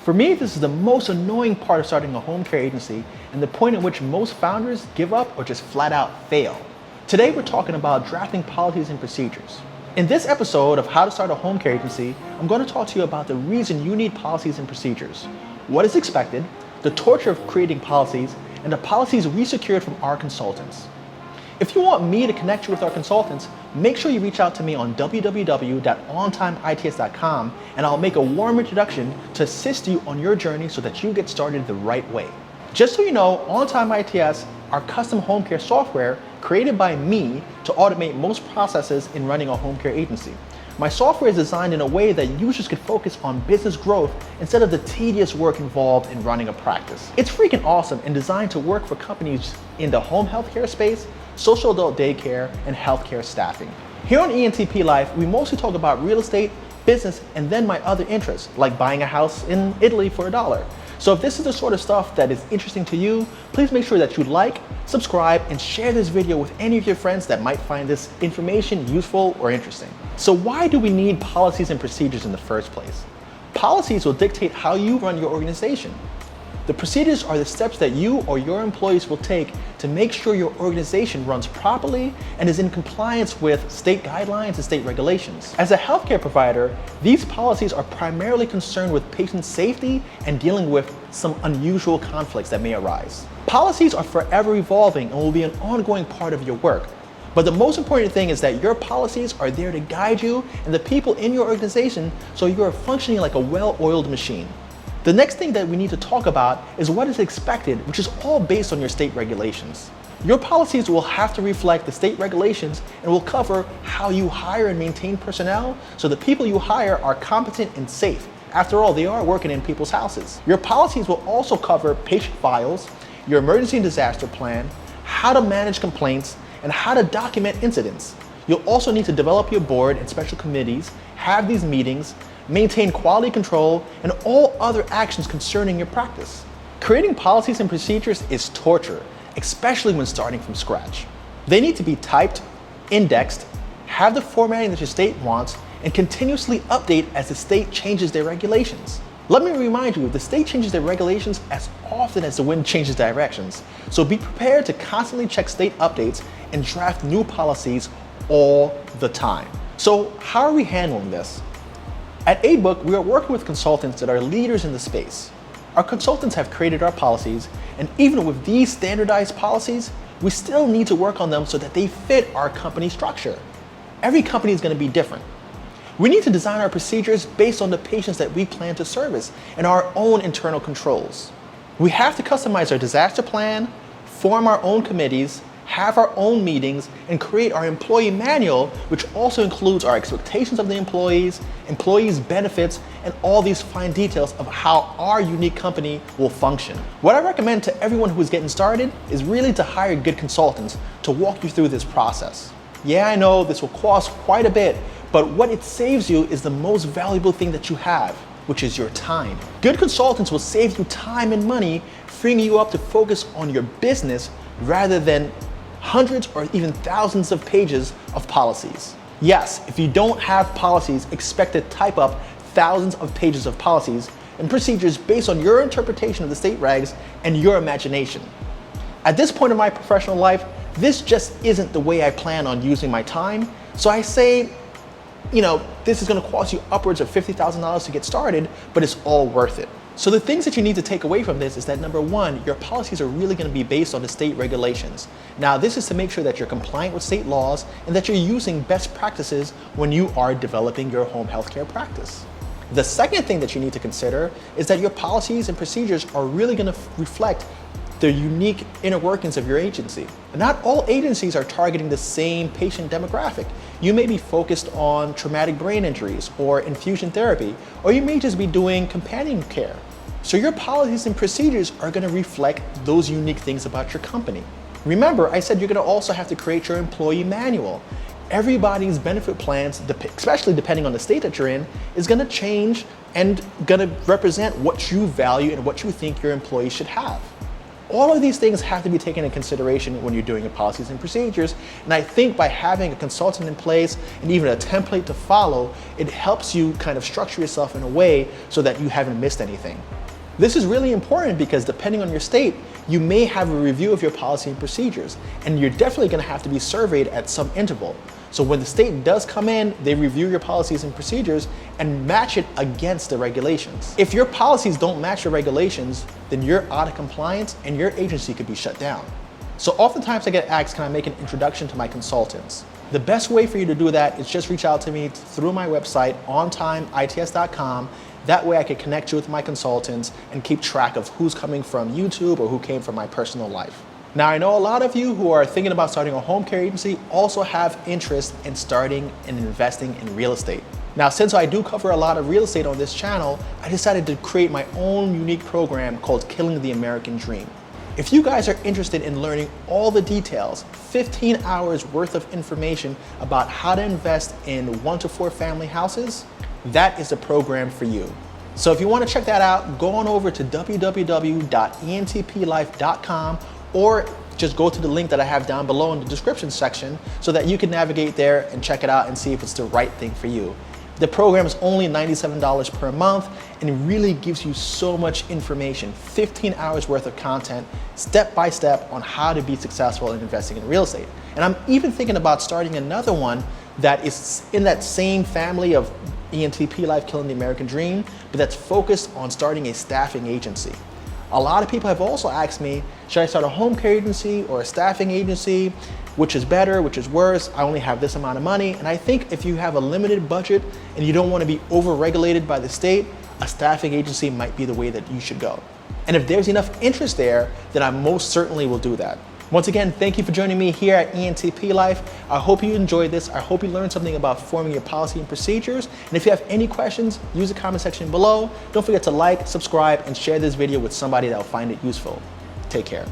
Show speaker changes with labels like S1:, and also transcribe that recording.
S1: For me, this is the most annoying part of starting a home care agency and the point at which most founders give up or just flat out fail. Today, we're talking about drafting policies and procedures. In this episode of How to Start a Home Care Agency, I'm going to talk to you about the reason you need policies and procedures, what is expected, the torture of creating policies, and the policies we secured from our consultants. If you want me to connect you with our consultants, make sure you reach out to me on www.ontimeits.com and I'll make a warm introduction to assist you on your journey so that you get started the right way. Just so you know, On Time ITS, our custom home care software created by me to automate most processes in running a home care agency. My software is designed in a way that users can focus on business growth instead of the tedious work involved in running a practice. It's freaking awesome and designed to work for companies in the home healthcare space, social adult daycare, and healthcare staffing. Here on ENTP Life, we mostly talk about real estate, business, and then my other interests, like buying a house in Italy for $1. So if this is the sort of stuff that is interesting to you, please make sure that you like, subscribe, and share this video with any of your friends that might find this information useful or interesting. So why do we need policies and procedures in the first place? Policies will dictate how you run your organization. The procedures are the steps that you or your employees will take to make sure your organization runs properly and is in compliance with state guidelines and state regulations. As a healthcare provider, these policies are primarily concerned with patient safety and dealing with some unusual conflicts that may arise. Policies are forever evolving and will be an ongoing part of your work. But the most important thing is that your policies are there to guide you and the people in your organization so you are functioning like a well-oiled machine. The next thing that we need to talk about is what is expected, which is all based on your state regulations. Your policies will have to reflect the state regulations and will cover how you hire and maintain personnel so the people you hire are competent and safe. After all, they are working in people's houses. Your policies will also cover patient files, your emergency and disaster plan, how to manage complaints, and how to document incidents. You'll also need to develop your board and special committees, have these meetings, maintain quality control, and all other actions concerning your practice. Creating policies and procedures is torture, especially when starting from scratch. They need to be typed, indexed, have the formatting that your state wants, and continuously update as the state changes their regulations. Let me remind you, the state changes their regulations as often as the wind changes directions, so be prepared to constantly check state updates and draft new policies all the time. So how are we handling this? At aaidebook, we are working with consultants that are leaders in the space. Our consultants have created our policies, and even with these standardized policies, we still need to work on them so that they fit our company structure. Every company is going to be different. We need to design our procedures based on the patients that we plan to service and our own internal controls. We have to customize our disaster plan, form our own committees, have our own meetings, and create our employee manual, which also includes our expectations of the employees benefits, and all these fine details of how our unique company will function. What I recommend to everyone who is getting started is really to hire good consultants to walk you through this process. Yeah, I know this will cost quite a bit, but what it saves you is the most valuable thing that you have, which is your time. Good consultants will save you time and money, freeing you up to focus on your business rather than hundreds or even thousands of pages of policies. Yes, if you don't have policies, expect to type up thousands of pages of policies and procedures based on your interpretation of the state regs and your imagination. At this point in my professional life, this just isn't the way I plan on using my time, so I say, this is going to cost you upwards of $50,000 to get started, but it's all worth it. So the things that you need to take away from this is that number one, your policies are really going to be based on the state regulations. Now, this is to make sure that you're compliant with state laws and that you're using best practices when you are developing your home healthcare practice. The second thing that you need to consider is that your policies and procedures are really going to reflect the unique inner workings of your agency. Not all agencies are targeting the same patient demographic. You may be focused on traumatic brain injuries or infusion therapy, or you may just be doing companion care. So your policies and procedures are going to reflect those unique things about your company. Remember, I said you're going to also have to create your employee manual. Everybody's benefit plans, especially depending on the state that you're in, is going to change and going to represent what you value and what you think your employees should have. All of these things have to be taken into consideration when you're doing your policies and procedures. And I think by having a consultant in place and even a template to follow, it helps you kind of structure yourself in a way so that you haven't missed anything. This is really important because depending on your state, you may have a review of your policy and procedures, and you're definitely going to have to be surveyed at some interval. So when the state does come in, they review your policies and procedures and match it against the regulations. If your policies don't match your regulations, then you're out of compliance and your agency could be shut down. So oftentimes I get asked, can I make an introduction to my consultants? The best way for you to do that is just reach out to me through my website, ontimeits.com. That way I can connect you with my consultants and keep track of who's coming from YouTube or who came from my personal life. Now, I know a lot of you who are thinking about starting a home care agency also have interest in starting and investing in real estate. Now, since I do cover a lot of real estate on this channel, I decided to create my own unique program called Killing the American Dream. If you guys are interested in learning all the details, 15 hours worth of information about how to invest in 1 to 4 family houses, that is the program for you. So if you want to check that out, go on over to www.entplife.com or just go to the link that I have down below in the description section so that you can navigate there and check it out and see if it's the right thing for you. The program is only $97 per month and it really gives you so much information, 15 hours worth of content, step by step on how to be successful in investing in real estate. And I'm even thinking about starting another one that is in that same family of ENTP Life Killing the American Dream, but that's focused on starting a staffing agency. A lot of people have also asked me, should I start a home care agency or a staffing agency? Which is better, which is worse? I only have this amount of money. And I think if you have a limited budget and you don't want to be over-regulated by the state, a staffing agency might be the way that you should go. And if there's enough interest there, then I most certainly will do that. Once again, thank you for joining me here at ENTP Life. I hope you enjoyed this. I hope you learned something about forming your policy and procedures. And if you have any questions, use the comment section below. Don't forget to like, subscribe, and share this video with somebody that will find it useful. Take care.